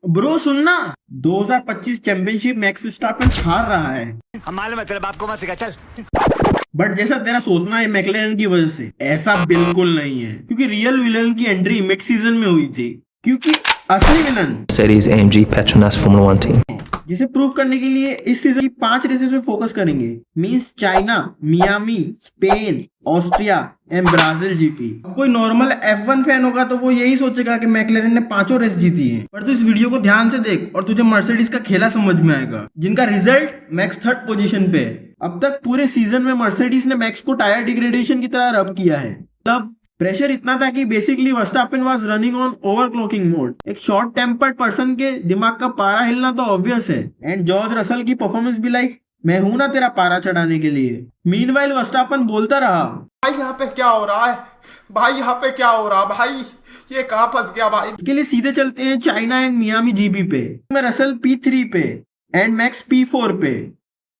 Bro सुनना, 2025 championship max Verstappen हार रहा है। हमारे में तेरे बाप को मत सिखा, चल। बट जैसा तेरा सोचना है मैकलेरन की वजह से, ऐसा बिल्कुल नहीं है, क्योंकि रियल विलन की एंट्री मिड सीजन में हुई थी। क्योंकि असली villain Mercedes AMG Petronas Formula 1 team. जिसे प्रूव करने के लिए इस सीजन की 5 रेसेस पे फोकस करेंगे। Means China, Miami, Spain, Austria and Brazil GP. कोई नॉर्मल F1 फैन होगा तो वो यही सोचेगा कि मैकलेरन ने 5 रेस जीती है। पर तू इस वीडियो को ध्यान से देख और तुझे मर्सिडीज का खेला समझ में आएगा, जिनका रिजल्ट मैक्स 3rd पोजीशन पे है। अब तक पूरे सीजन में मर्सिडीज ने मैक्स को टायर डिग्रेडेशन की तरह रब किया है। तब प्रेशर इतना था कि basically Verstappen was running on overclocking mode. एक शॉर्ट टेम्पर्ड पर्सन के दिमाग का पारा हिलना तो ऑब्वियस है। एंड जॉर्ज रसल की परफॉर्मेंस भी लाइक, मैं हूं ना तेरा पारा चढ़ाने के लिए। मीनवाइल वर्स्टैपन बोलता रहा, भाई यहाँ पे क्या हो रहा है, भाई यहाँ पे क्या हो रहा, भाई ये कहाँ फंस गया भाई। इसके लिए सीधे चलते हैं चाइना एंड मियामी जीपी पे। मैं रसल P3 पे एंड मैक्स P4 पे।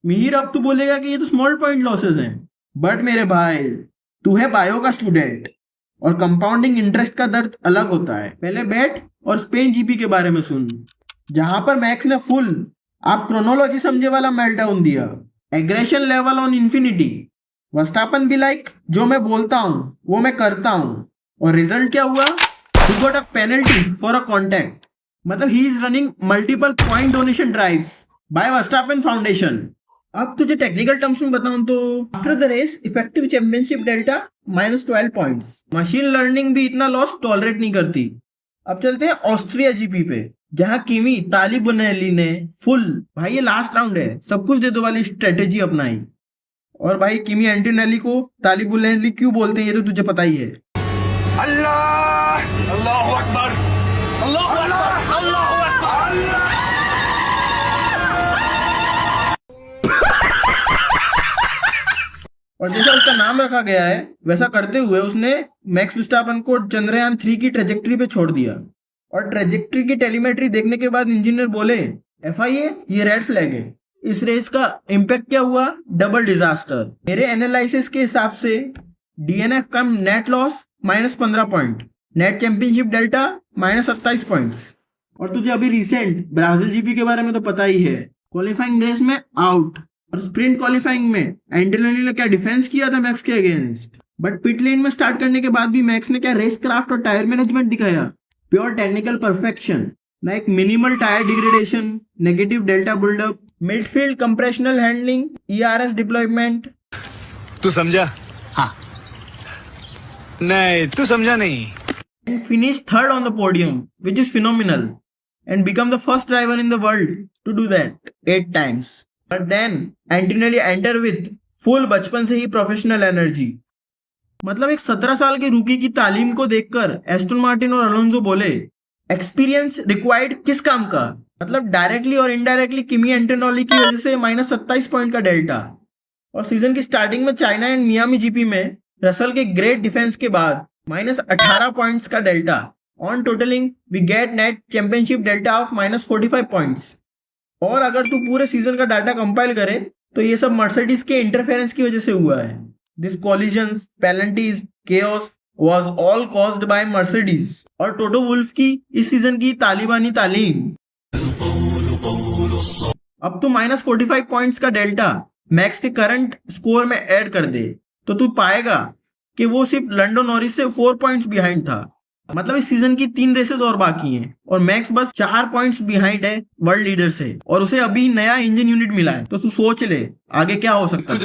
मिहिर अब तू बोलेगा कि ये तो स्मॉल पॉइंट लॉसेस हैं, बट मेरे भाई तू है बायो का स्टूडेंट और कंपाउंडिंग इंटरेस्ट का दर्द अलग होता है। पहले बैठ और स्पेन जीपी के बारे में सुन, जहां पर मैक्स ने फुल आप क्रोनोलॉजी समझे वाला मेल्टडाउन दिया। Aggression level on infinity. Verstappen भी लाइक, जो मैं बोलता हूं वो मैं करता हूं। और रिजल्ट क्या हुआ? He got a penalty for a contact. मतलब he is running multiple point donation drives by Verstappen Foundation. अब तुझे टेक्निकल टर्म्स में बताऊं तो after the race effective championship delta -12 points. Machine learning भी इतना लॉस टॉलरेट नहीं करती। अब चलते हैं ऑस्ट्रिया जीपी पे, जहां किमी तालिबुनेली ने फुल, भाई ये लास्ट राउंड है, सब कुछ दे दो वाली स्ट्रेटेजी अपनाई। और भाई किमी एंटिनेली को तालिबुनेली क्यों बोलते हैं ये तो तुझे पता ही है। अल्लाह अल्लाह अकबर, अल्लाह अकबर, अल्लाह अकबर। और जैसा उसका नाम रखा गया है वैसा करते हुए उसने मैक्स वर्स्टैपन को चंद्रयान 3 की ट्रेजेक्ट्री पे छोड़ दिया। और ट्रेजेक्ट्री की टेलीमेट्री देखने के बाद इंजीनियर बोले, FIA ये रेड फ्लैग है। इस रेस का इम्पैक्ट क्या हुआ? Double disaster. मेरे एनालिसिस के हिसाब से DNF का net loss -15 point, net championship delta -27 points. और तुझे अभी रिसेंट ब्राजील जीपी के बारे में तो पता ही है, क्वालिफाइंग रेस में आउट। और स्प्रिंट क्वालिफाइंग में एंटिनेली ने क्या डिफेंस किया था मैक्स के अगेंस्ट। बट पिट लेन में स्टार्ट करने के बाद भी मैक्स ने क्या रेस क्राफ्ट और टायर मैनेजमेंट दिखाया। Pure technical perfection, like minimal tyre degradation, negative delta buildup, midfield compressional handling, ERS deployment. तू समझा? हाँ। नहीं तू समझा नहीं। And finish 3rd on the podium, which is phenomenal, and become the first driver in the world to do that 8 times. But then Antonelli enter with full बचपन से ही professional energy. मतलब एक 17 साल के रूकी की तालीम को देखकर एस्टन मार्टिन और अलोंसो बोले, एक्सपीरियंस रिक्वायर्ड किस काम का? मतलब डायरेक्टली और इनडायरेक्टली किमी एंटोनेली की वजह से -27 पॉइंट का डेल्टा। और सीजन की स्टार्टिंग में चाइना एंड मियामी जीपी में रसल के ग्रेट डिफेंस के बाद -18 पॉइंट्स का delta. On totalling we get net championship delta of -45 points. और अगर तू पूरे सीजन का डाटा कंपाइल करे तो ये सब मर्सिडीज के इंटरफेरेंस की वजह से हुआ है। This collisions, penalties, chaos was all caused by Mercedes और टोटो वुल्फ की इस सीजन की तालिबानी तालीम। अब तू -45 पॉइंट्स का डेल्टा मैक्स के करंट स्कोर में ऐड कर दे तो तू पाएगा कि वो सिर्फ लैंडो नॉरिस से 4 पॉइंट्स बिहाइंड था। मतलब इस सीजन की 3 रेसेस और बाकी हैं और मैक्स बस 4 पॉइंट्स बिहाइंड है वर्ल्ड लीडर से। और उसे अभी नया इंजन यूनिट मिला है, तो तू सोच ले आगे क्या हो सकता है।